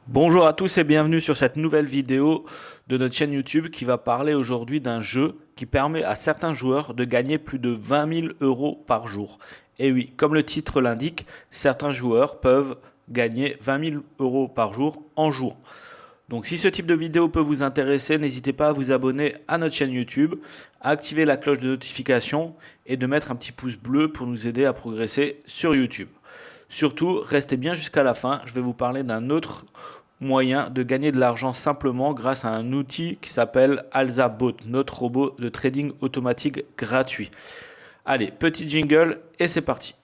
Bonjour à tous et bienvenue sur cette nouvelle vidéo de notre chaîne YouTube qui va parler aujourd'hui d'un jeu qui permet à certains joueurs de gagner plus de 20 000 euros par jour. Et oui, comme le titre l'indique, certains joueurs peuvent gagner 20 000 euros par jour en jouant. Donc si ce type de vidéo peut vous intéresser, n'hésitez pas à vous abonner à notre chaîne YouTube, à activer la cloche de notification et de mettre un petit pouce bleu pour nous aider à progresser sur YouTube. Surtout, restez bien jusqu'à la fin, je vais vous parler d'un autre moyen de gagner de l'argent simplement grâce à un outil qui s'appelle AlzaBot, notre robot de trading automatique gratuit. Allez, petit jingle et c'est parti.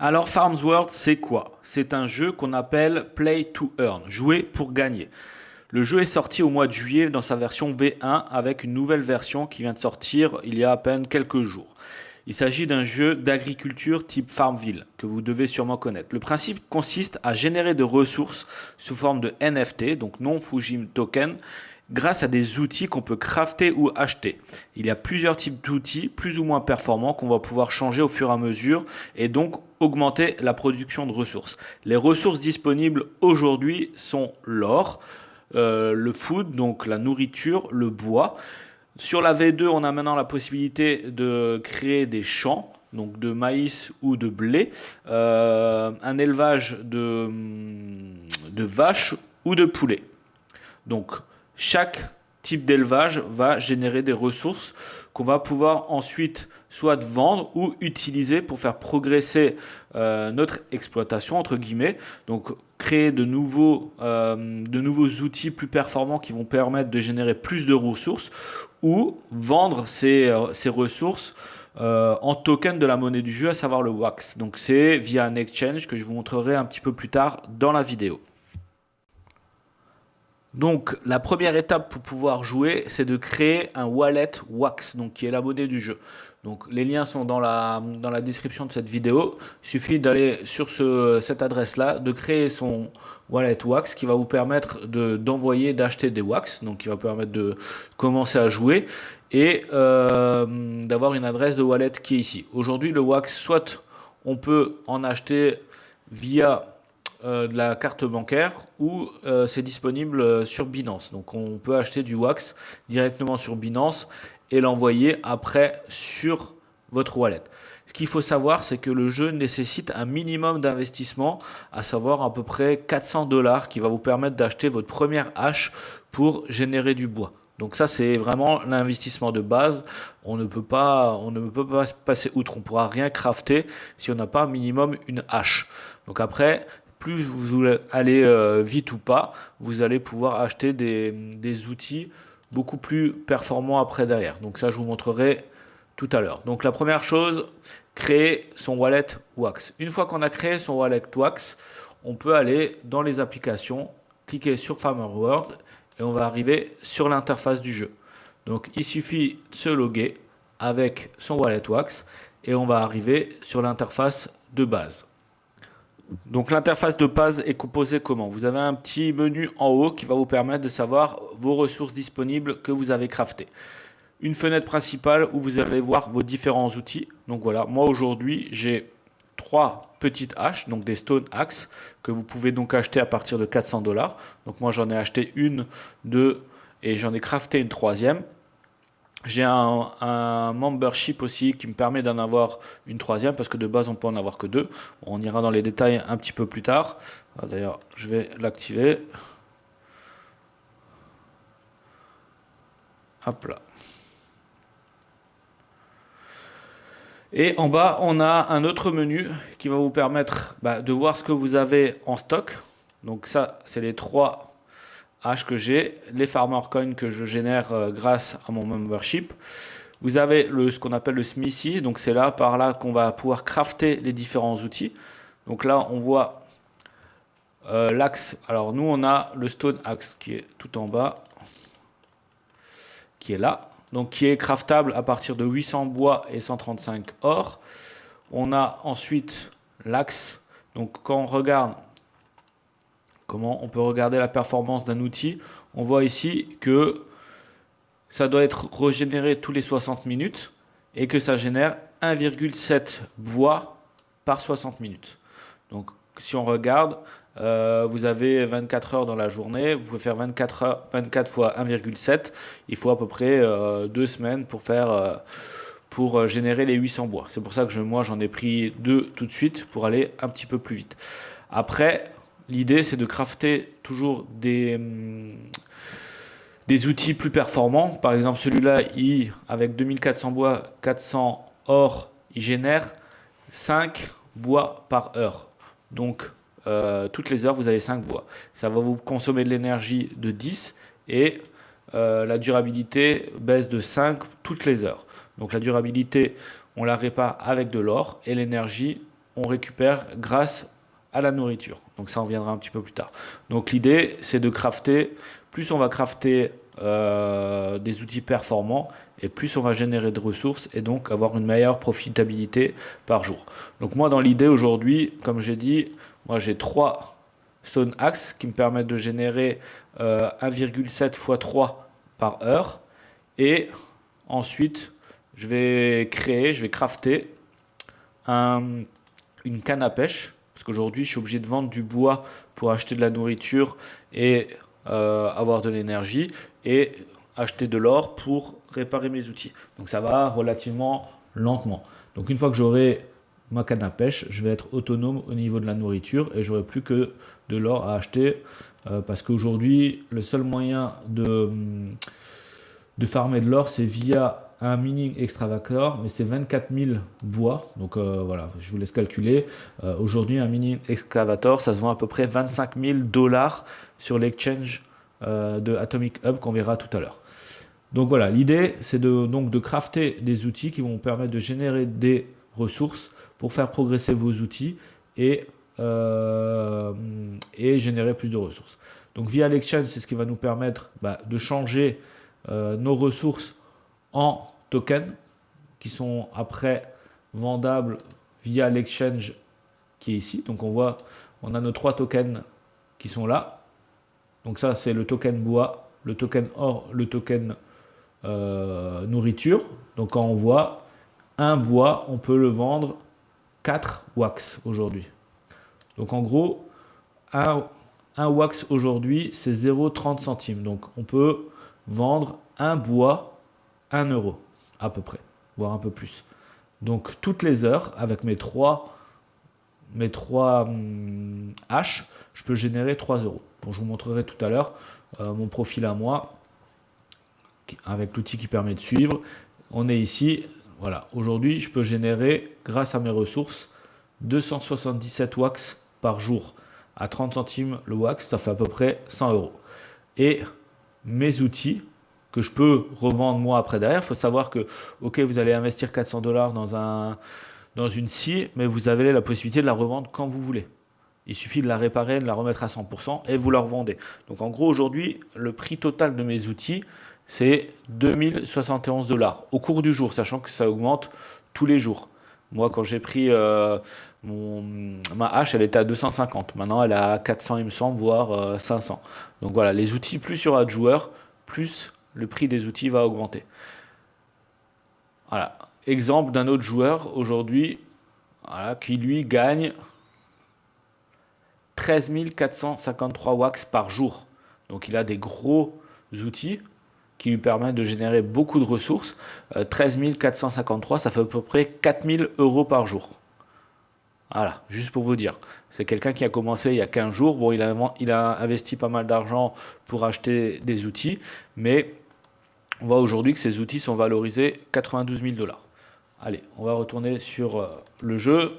Alors Farms World, c'est quoi? C'est un jeu qu'on appelle Play to Earn, jouer pour gagner. Le jeu est sorti au mois de juillet dans sa version V1 avec une nouvelle version qui vient de sortir il y a à peine quelques jours. Il s'agit d'un jeu d'agriculture type Farmville que vous devez sûrement connaître. Le principe consiste à générer de ressources sous forme de NFT, donc non fungible token, grâce à des outils qu'on peut crafter ou acheter. Il y a plusieurs types d'outils plus ou moins performants qu'on va pouvoir changer au fur et à mesure et donc augmenter la production de ressources. Les ressources disponibles aujourd'hui sont l'or, le food, donc la nourriture, le bois. Sur la V2, on a maintenant la possibilité de créer des champs, donc de maïs ou de blé, un élevage de vaches ou de poulets. Donc, chaque type d'élevage va générer des ressources qu'on va pouvoir ensuite soit vendre ou utiliser pour faire progresser notre exploitation, entre guillemets. Donc, créer de nouveaux outils plus performants qui vont permettre de générer plus de ressources ou vendre ces ressources en token de la monnaie du jeu, à savoir le wax. Donc, c'est via un exchange que je vous montrerai un petit peu plus tard dans la vidéo. Donc, la première étape pour pouvoir jouer, c'est de créer un wallet Wax, donc qui est la monnaie du jeu. Donc, les liens sont dans la description de cette vidéo. Il suffit d'aller sur cette adresse-là, de créer son wallet Wax qui va vous permettre d'envoyer, d'acheter des Wax, donc qui va permettre de commencer à jouer et d'avoir une adresse de wallet qui est ici. Aujourd'hui, le Wax, soit on peut en acheter via de la carte bancaire ou c'est disponible sur Binance. Donc on peut acheter du wax directement sur Binance et l'envoyer après sur votre wallet. Ce qu'il faut savoir, c'est que le jeu nécessite un minimum d'investissement, à savoir à peu près 400 $ qui va vous permettre d'acheter votre première hache pour générer du bois. Donc ça, c'est vraiment l'investissement de base. On ne peut pas passer outre. On ne pourra rien crafter si on n'a pas un minimum une hache. Donc après, plus vous allez vite ou pas, vous allez pouvoir acheter des outils beaucoup plus performants après derrière. Donc ça, je vous montrerai tout à l'heure. Donc la première chose, créer son wallet Wax. Une fois qu'on a créé son wallet Wax, on peut aller dans les applications, cliquer sur Farmer World et on va arriver sur l'interface du jeu. Donc il suffit de se loguer avec son wallet Wax et on va arriver sur l'interface de base. Donc l'interface de base est composée comment? Vous avez un petit menu en haut qui va vous permettre de savoir vos ressources disponibles que vous avez craftées. Une fenêtre principale où vous allez voir vos différents outils. Donc voilà, moi aujourd'hui j'ai 3 petites haches, donc des stone axe, que vous pouvez donc acheter à partir de 400 $. Donc moi j'en ai acheté une, deux et j'en ai crafté une troisième. J'ai un membership aussi qui me permet d'en avoir une troisième parce que de base on peut en avoir que deux. On ira dans les détails un petit peu plus tard. D'ailleurs, je vais l'activer. Hop là. Et en bas, on a un autre menu qui va vous permettre de voir ce que vous avez en stock. Donc ça, c'est les 3 haches que j'ai, les farmer coins que je génère grâce à mon membership. Vous avez ce qu'on appelle le smithy, donc c'est là par là qu'on va pouvoir crafter les différents outils. Donc là on voit l'axe. Alors nous on a le stone axe qui est tout en bas, qui est là, donc qui est craftable à partir de 800 bois et 135 or. On a ensuite l'axe. Donc quand on regarde comment on peut regarder la performance d'un outil, on voit ici que ça doit être régénéré tous les 60 minutes et que ça génère 1,7 bois par 60 minutes. Donc si on regarde, vous avez 24 heures dans la journée, vous pouvez faire 24 fois 1,7, il faut à peu près 2 semaines pour générer les 800 bois. C'est pour ça que moi j'en ai pris 2 tout de suite pour aller un petit peu plus vite. Après, l'idée c'est de crafter toujours des outils plus performants. Par exemple, celui-là, avec 2400 bois, 400 or, il génère 5 bois par heure. Donc, toutes les heures, vous avez 5 bois. Ça va vous consommer de l'énergie de 10 et la durabilité baisse de 5 toutes les heures. Donc, la durabilité, on la répare avec de l'or et l'énergie, on récupère grâce à la nourriture. Donc, ça, on reviendra un petit peu plus tard. Donc, l'idée, c'est de crafter. Plus on va crafter des outils performants et plus on va générer de ressources et donc avoir une meilleure profitabilité par jour. Donc moi dans l'idée aujourd'hui, comme j'ai dit, moi j'ai 3 Stone Axe qui me permettent de générer 1,7 x 3 par heure et ensuite je vais crafter une canne à pêche parce qu'aujourd'hui je suis obligé de vendre du bois pour acheter de la nourriture et avoir de l'énergie et acheter de l'or pour réparer mes outils. Donc ça va relativement lentement. Donc une fois que j'aurai ma canne à pêche, je vais être autonome au niveau de la nourriture et j'aurai plus que de l'or à acheter parce qu'aujourd'hui le seul moyen de farmer de l'or c'est via un mining excavator, mais c'est 24 000 bois. Donc voilà, je vous laisse calculer. Aujourd'hui, un mining excavator, ça se vend à peu près 25 000 $ sur l'exchange de Atomic Hub qu'on verra tout à l'heure. Donc voilà, l'idée, c'est de crafter des outils qui vont vous permettre de générer des ressources pour faire progresser vos outils et générer plus de ressources. Donc via l'exchange, c'est ce qui va nous permettre de changer nos ressources en tokens qui sont après vendables via l'exchange qui est ici. Donc on voit, on a nos 3 tokens qui sont là. Donc ça c'est le token bois, le token or, le token nourriture. Donc quand on voit un bois, on peut le vendre 4 wax aujourd'hui. Donc en gros, un wax aujourd'hui c'est 0,30 centimes. Donc on peut vendre un bois 1 euro à peu près, voire un peu plus. Donc toutes les heures, avec mes trois haches, je peux générer 3 euros. Bon, je vous montrerai tout à l'heure mon profil à moi, avec l'outil qui permet de suivre. On est ici, voilà. Aujourd'hui, je peux générer, grâce à mes ressources, 277 wax par jour. À 30 centimes le wax, ça fait à peu près 100 euros. Et mes outils, que je peux revendre moi après derrière. Il faut savoir que, ok, vous allez investir 400 $ dans une scie, mais vous avez la possibilité de la revendre quand vous voulez. Il suffit de la réparer, de la remettre à 100% et vous la revendez. Donc en gros, aujourd'hui, le prix total de mes outils, c'est 2071 $ au cours du jour, sachant que ça augmente tous les jours. Moi, quand j'ai pris ma hache, elle était à 250. Maintenant, elle est à 400, il me semble, voire 500. Donc voilà, les outils, plus il y aura de joueurs, plus le prix des outils va augmenter. Voilà. Exemple d'un autre joueur aujourd'hui qui lui gagne 13 453 wax par jour. Donc il a des gros outils qui lui permettent de générer beaucoup de ressources. 13 453, ça fait à peu près 4 000 euros par jour. Voilà, juste pour vous dire. C'est quelqu'un qui a commencé il y a 15 jours. Bon, il a investi pas mal d'argent pour acheter des outils, mais on voit aujourd'hui que ces outils sont valorisés 92 000 $. Allez, on va retourner sur le jeu.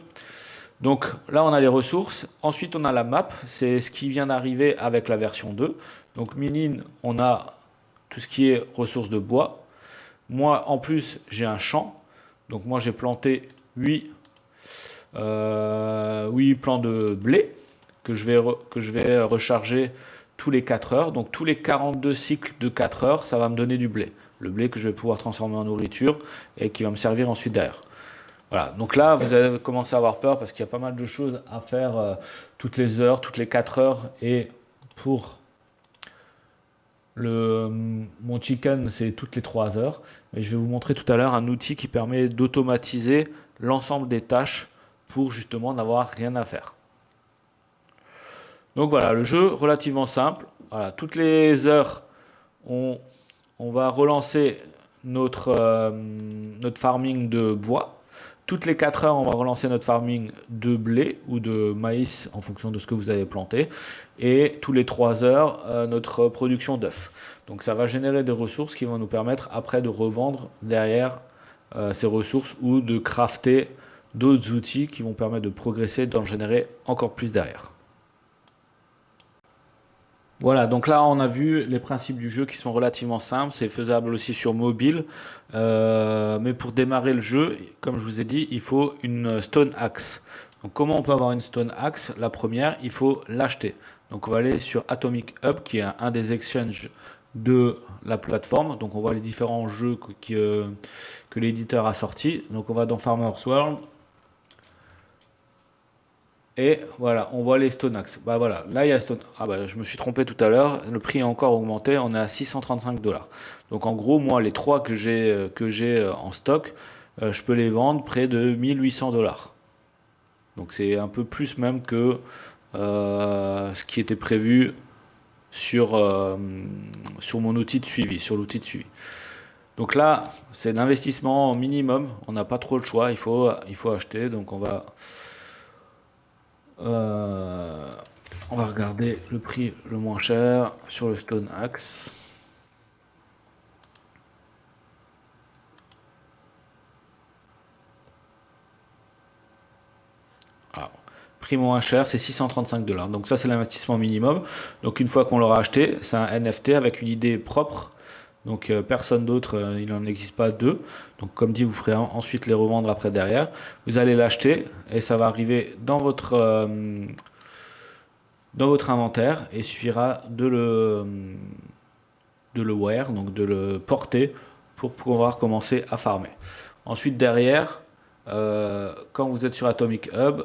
Donc là, on a les ressources. Ensuite, on a la map. C'est ce qui vient d'arriver avec la version 2. Donc mine, on a tout ce qui est ressources de bois. Moi, en plus, j'ai un champ. Donc moi, j'ai planté 8 plants de blé que je vais recharger tous les 4 heures. Donc tous les 42 cycles de 4 heures, ça va me donner du blé. le blé que je vais pouvoir transformer en nourriture et qui va me servir ensuite derrière. Voilà, donc là, vous allez commencer à avoir peur parce qu'il y a pas mal de choses à faire toutes les heures, toutes les 4 heures. Et pour mon chicken, c'est toutes les 3 heures. Mais je vais vous montrer tout à l'heure un outil qui permet d'automatiser l'ensemble des tâches pour justement n'avoir rien à faire. Donc voilà, le jeu relativement simple. Voilà, toutes les heures, on va relancer notre farming de bois. Toutes les 4 heures, on va relancer notre farming de blé ou de maïs en fonction de ce que vous avez planté. Et tous les 3 heures, notre production d'œufs. Donc ça va générer des ressources qui vont nous permettre après de revendre derrière ces ressources ou de crafter d'autres outils qui vont permettre de progresser, d'en générer encore plus derrière. Voilà, donc là on a vu les principes du jeu qui sont relativement simples, c'est faisable aussi sur mobile, mais pour démarrer le jeu, comme je vous ai dit, il faut une Stone Axe. Donc comment on peut avoir une Stone Axe? La première, il faut l'acheter. Donc on va aller sur Atomic Hub, qui est un des exchanges de la plateforme. Donc on voit les différents jeux que l'éditeur a sortis. Donc on va dans Farmer's World. Et voilà, on voit les Stone Axe. Bah voilà, là il y a Stone. Ah bah je me suis trompé tout à l'heure, le prix a encore augmenté, on est à 635 $. Donc en gros, moi les trois que j'ai en stock, je peux les vendre près de 1800 $. Donc c'est un peu plus même que ce qui était prévu sur mon outil de suivi, sur l'outil de suivi. Donc là, c'est l'investissement minimum, on n'a pas trop le choix, il faut acheter, donc on va regarder le prix le moins cher sur le Stone Axe. Alors, prix moins cher, c'est 635 $. Donc ça, c'est l'investissement minimum. Donc une fois qu'on l'aura acheté, c'est un NFT avec une idée propre. Donc personne d'autre, il n'en existe pas deux. Donc comme dit, vous ferez ensuite les revendre après derrière. Vous allez l'acheter et ça va arriver dans votre inventaire et il suffira de le wear, donc de le porter pour pouvoir commencer à farmer. Ensuite derrière, quand vous êtes sur Atomic Hub,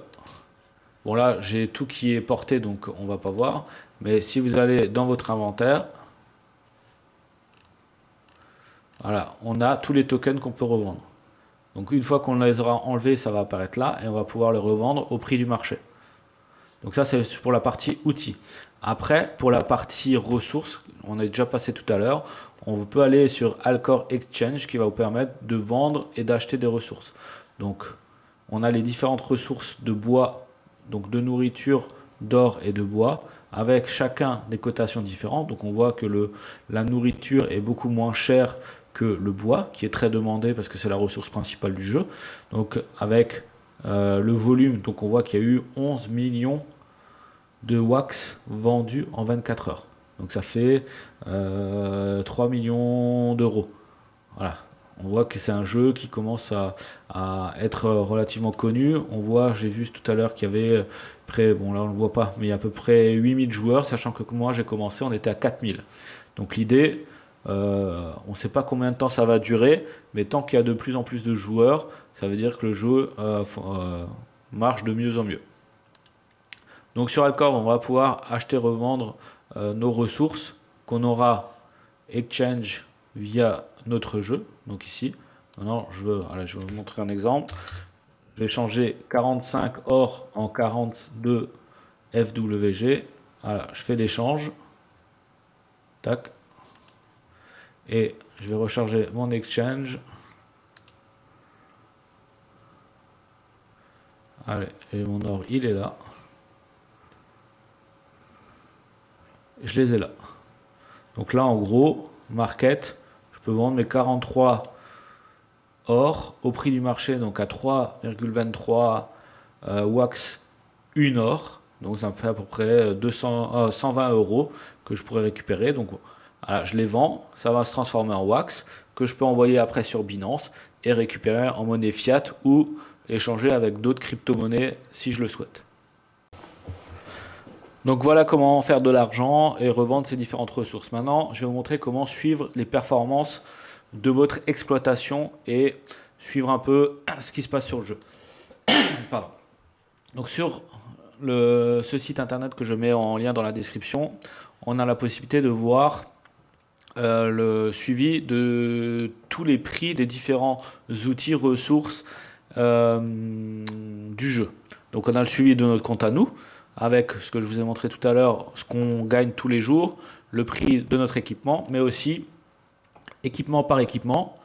bon là j'ai tout qui est porté donc on va pas voir, mais si vous allez dans votre inventaire, voilà, on a tous les tokens qu'on peut revendre. Donc une fois qu'on les aura enlevés, ça va apparaître là et on va pouvoir les revendre au prix du marché. Donc ça, c'est pour la partie outils. Après, pour la partie ressources, on a déjà passé tout à l'heure, on peut aller sur Alcor Exchange qui va vous permettre de vendre et d'acheter des ressources. Donc, on a les différentes ressources de bois, donc de nourriture, d'or et de bois, avec chacun des cotations différentes. Donc, on voit que la nourriture est beaucoup moins chère que le bois, qui est très demandé parce que c'est la ressource principale du jeu. Donc, avec le volume, donc on voit qu'il y a eu 11 millions de wax vendus en 24 heures. Donc ça fait 3 millions d'euros. Voilà. On voit que c'est un jeu qui commence à être relativement connu. On voit, j'ai vu tout à l'heure qu'il y avait près, bon là on ne le voit pas, mais il y a à peu près 8000 joueurs, sachant que moi j'ai commencé, on était à 4000. Donc l'idée, on ne sait pas combien de temps ça va durer, mais tant qu'il y a de plus en plus de joueurs, ça veut dire que le jeu marche de mieux en mieux. Donc sur Alcor, on va pouvoir acheter, revendre nos ressources qu'on aura exchange via notre jeu. Donc ici, maintenant je vais vous montrer un exemple. Je vais changer 45 or en 42 FWG. Voilà, je fais l'échange. Tac. Et je vais recharger mon exchange. Allez, et mon or, il est là. Je les ai là. Donc là, en gros, market, je peux vendre mes 43 or au prix du marché, donc à 3,23 wax une or. Donc ça me fait à peu près 120 euros que je pourrais récupérer. Donc voilà, je les vends, ça va se transformer en wax que je peux envoyer après sur Binance et récupérer en monnaie fiat ou échanger avec d'autres crypto-monnaies si je le souhaite. Donc voilà comment faire de l'argent et revendre ces différentes ressources. Maintenant, je vais vous montrer comment suivre les performances de votre exploitation et suivre un peu ce qui se passe sur le jeu. Pardon. Donc sur ce site internet que je mets en lien dans la description, on a la possibilité de voir le suivi de tous les prix des différents outils, ressources du jeu. Donc on a le suivi de notre compte à nous, avec ce que je vous ai montré tout à l'heure, ce qu'on gagne tous les jours, le prix de notre équipement, mais aussi équipement par équipement,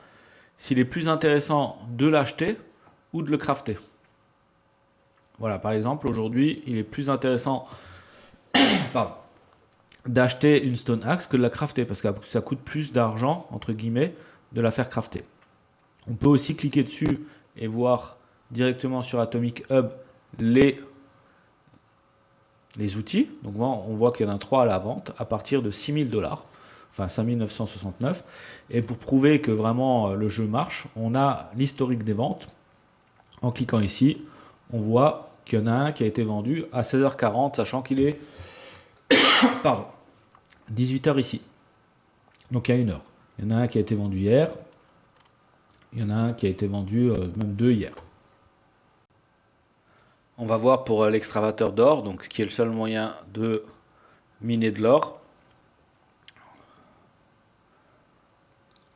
s'il est plus intéressant de l'acheter ou de le crafter. Voilà, par exemple, aujourd'hui, il est plus intéressant d'acheter une Stone Axe que de la crafter, parce que ça coûte plus d'argent, entre guillemets, de la faire crafter. On peut aussi cliquer dessus et voir directement sur Atomic Hub les outils. Donc on voit qu'il y en a 3 à la vente à partir de 6 000 $, enfin 5 969. Et pour prouver que vraiment le jeu marche, on a l'historique des ventes. En cliquant ici, on voit qu'il y en a un qui a été vendu à 16h40, sachant qu'il est 18h ici. Donc il y a 1 heure. Il y en a un qui a été vendu hier. Il y en a un qui a été vendu, même 2 hier. On va voir pour l'extravateur d'or, donc ce qui est le seul moyen de miner de l'or.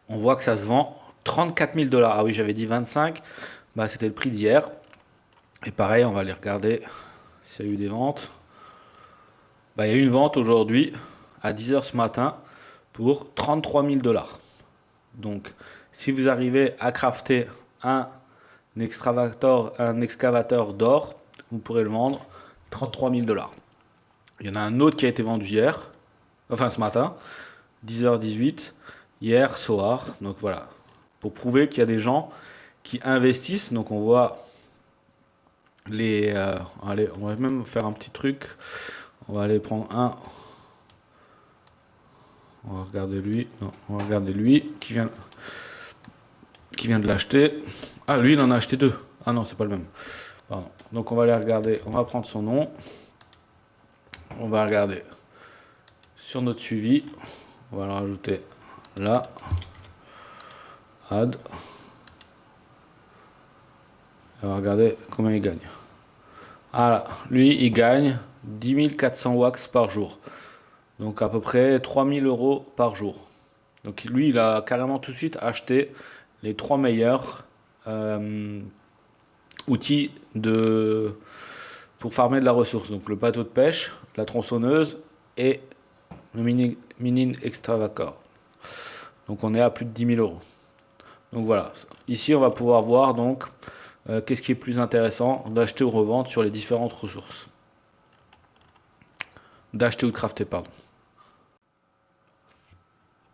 On voit que ça se vend 34 000 $. Ah oui, j'avais dit 25. Bah, c'était le prix d'hier. Et pareil, on va aller regarder s'il y a eu des ventes. Bah, il y a eu une vente aujourd'hui à 10h ce matin pour 33 000 $. Donc, si vous arrivez à crafter un excavateur d'or, vous pourrez le vendre 33 000 $. Il y en a un autre qui a été vendu hier, enfin ce matin, 10h18, hier soir. Donc voilà, pour prouver qu'il y a des gens qui investissent. Donc on voit les... allez, on va même faire un petit truc. On va aller prendre un. On va regarder lui. Non, on va regarder lui qui vient de l'acheter. Ah, lui, il en a acheté 2. Ah non, c'est pas le même. Pardon. Donc on va aller regarder. On va prendre son nom. On va regarder sur notre suivi. On va le rajouter là. Add. Et on va regarder combien il gagne. Voilà, lui, il gagne 10 400 wax par jour. Donc à peu près 3 000 € par jour. Donc lui, il a carrément tout de suite acheté les 3 meilleurs outils pour farmer de la ressource. Donc le bateau de pêche, la tronçonneuse et le mini extravator. Donc on est à plus de 10 000 €. Donc voilà, ici on va pouvoir voir donc qu'est-ce qui est plus intéressant d'acheter ou revendre sur les différentes ressources. D'acheter ou de crafter, pardon.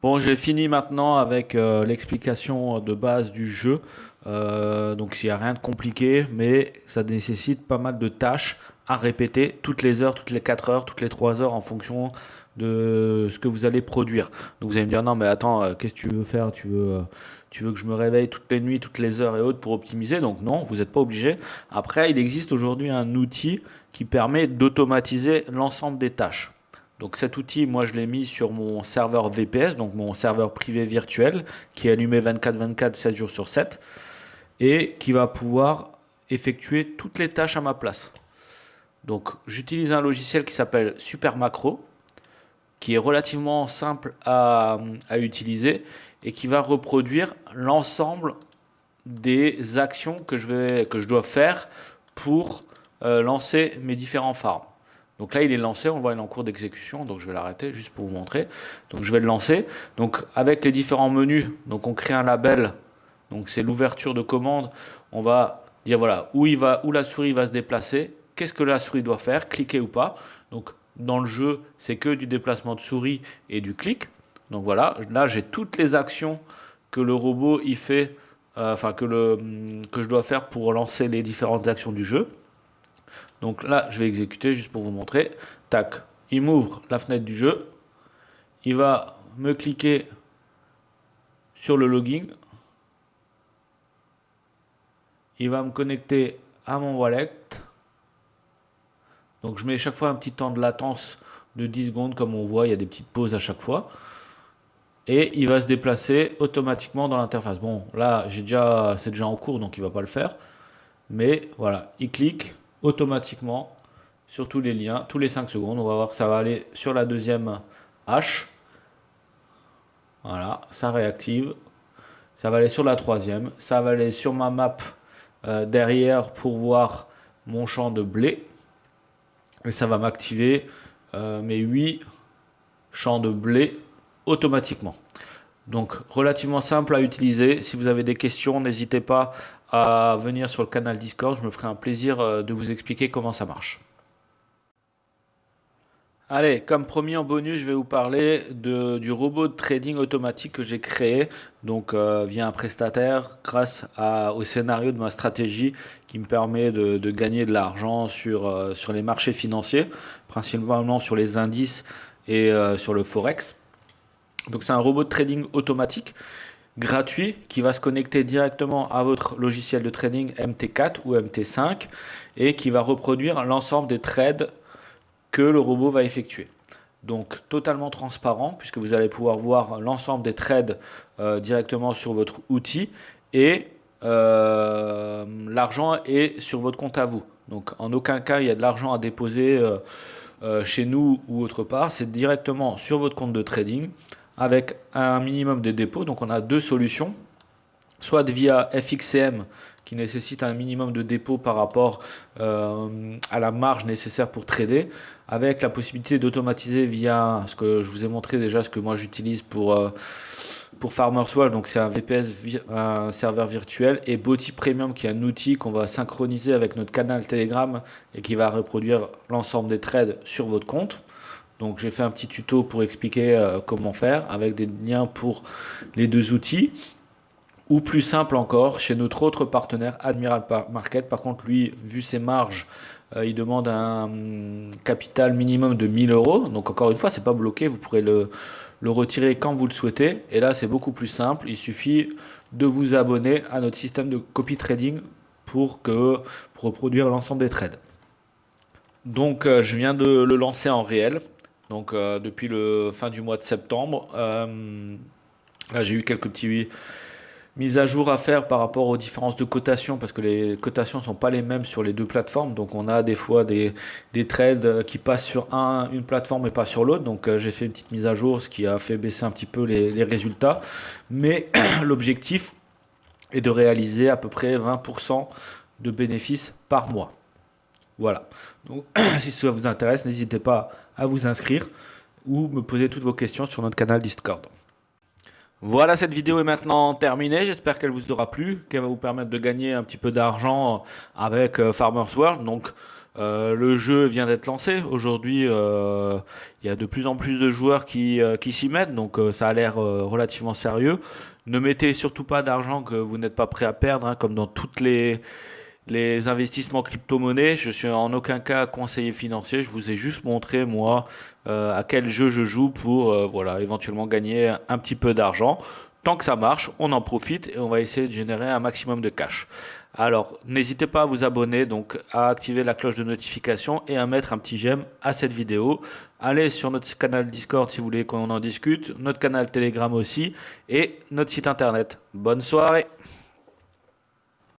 Bon, j'ai fini maintenant avec l'explication de base du jeu. Donc il n'y a rien de compliqué, mais ça nécessite pas mal de tâches à répéter toutes les heures, toutes les 4 heures, toutes les 3 heures en fonction de ce que vous allez produire. Donc vous allez me dire non mais attends, qu'est-ce que tu veux faire? Tu veux que je me réveille toutes les nuits, toutes les heures et autres pour optimiser? Donc non, vous n'êtes pas obligé. Après, il existe aujourd'hui un outil qui permet d'automatiser l'ensemble des tâches. Donc cet outil, moi je l'ai mis sur mon serveur VPS, donc mon serveur privé virtuel, qui est allumé 24/24, 7 jours sur 7, et qui va pouvoir effectuer toutes les tâches à ma place. Donc j'utilise un logiciel qui s'appelle Super Macro, qui est relativement simple à utiliser et qui va reproduire l'ensemble des actions que je dois faire pour lancer mes différents farms. Donc là, il est lancé, on voit, il est en cours d'exécution, donc je vais l'arrêter juste pour vous montrer. Donc je vais le lancer. Donc avec les différents menus, donc on crée un label, donc c'est l'ouverture de commande. On va dire voilà où la souris va se déplacer, qu'est-ce que la souris doit faire, cliquer ou pas. Donc dans le jeu, c'est que du déplacement de souris et du clic. Donc voilà, là j'ai toutes les actions que le robot il fait, que je dois faire pour lancer les différentes actions du jeu. Donc là, je vais exécuter juste pour vous montrer. Tac, il m'ouvre la fenêtre du jeu. Il va me cliquer sur le login. Il va me connecter à mon wallet. Donc je mets chaque fois un petit temps de latence de 10 secondes. Comme on voit, il y a des petites pauses à chaque fois. et il va se déplacer automatiquement dans l'interface. Bon, là, c'est déjà en cours, donc il va pas le faire. Mais voilà, il clique automatiquement sur tous les liens, tous les 5 secondes. On va voir que ça va aller sur la deuxième hache. Voilà, ça réactive. Ça va aller sur la troisième. Ça va aller sur ma map derrière pour voir mon champ de blé. Et ça va m'activer mes 8 champs de blé automatiquement. Donc relativement simple à utiliser. Si vous avez des questions, n'hésitez pas à venir sur le canal Discord. Je me ferai un plaisir de vous expliquer comment ça marche. Allez, comme promis en bonus, je vais vous parler du robot de trading automatique que j'ai créé donc via un prestataire grâce au scénario de ma stratégie qui me permet de gagner de l'argent sur les marchés financiers, principalement sur les indices et sur le forex. Donc c'est un robot de trading automatique gratuit qui va se connecter directement à votre logiciel de trading MT4 ou MT5 et qui va reproduire l'ensemble des trades que le robot va effectuer. Donc totalement transparent puisque vous allez pouvoir voir l'ensemble des trades directement sur votre outil et l'argent est sur votre compte à vous. Donc en aucun cas il y a de l'argent à déposer chez nous ou autre part, c'est directement sur votre compte de trading avec un minimum de dépôt. Donc on a deux solutions, soit via FXCM qui nécessite un minimum de dépôt par rapport à la marge nécessaire pour trader, avec la possibilité d'automatiser via ce que je vous ai montré déjà, ce que moi j'utilise pour Farmers World, donc c'est un VPS, un serveur virtuel, et Boty Premium qui est un outil qu'on va synchroniser avec notre canal Telegram et qui va reproduire l'ensemble des trades sur votre compte. Donc j'ai fait un petit tuto pour expliquer comment faire avec des liens pour les deux outils. Ou plus simple encore, chez notre autre partenaire Admiral Market, par contre lui, vu ses marges, il demande un capital minimum de 1000 euros. Donc encore une fois, c'est pas bloqué, vous pourrez le retirer quand vous le souhaitez. Et là, c'est beaucoup plus simple, il suffit de vous abonner à notre système de copy trading pour reproduire l'ensemble des trades. Donc je viens de le lancer en réel, donc depuis le fin du mois de septembre. Là, j'ai eu quelques petits mise à jour à faire par rapport aux différences de cotation parce que les cotations sont pas les mêmes sur les deux plateformes. Donc on a des fois des trades qui passent sur une plateforme et pas sur l'autre. Donc j'ai fait une petite mise à jour, ce qui a fait baisser un petit peu les résultats. Mais l'objectif est de réaliser à peu près 20% de bénéfices par mois. Voilà. Donc si ça vous intéresse, n'hésitez pas à vous inscrire ou me poser toutes vos questions sur notre canal Discord. Voilà, cette vidéo est maintenant terminée. J'espère qu'elle vous aura plu, qu'elle va vous permettre de gagner un petit peu d'argent avec Farmers World. Donc, le jeu vient d'être lancé. Aujourd'hui, il y a de plus en plus de joueurs qui s'y mettent. Donc, ça a l'air relativement sérieux. Ne mettez surtout pas d'argent que vous n'êtes pas prêt à perdre, hein, comme dans toutes les investissements crypto-monnaies. Je suis en aucun cas conseiller financier. Je vous ai juste montré, moi, à quel jeu je joue pour voilà, éventuellement gagner un petit peu d'argent. Tant que ça marche, on en profite et on va essayer de générer un maximum de cash. Alors, n'hésitez pas à vous abonner, donc à activer la cloche de notification et à mettre un petit j'aime à cette vidéo. Allez sur notre canal Discord si vous voulez qu'on en discute, notre canal Telegram aussi et notre site internet. Bonne soirée!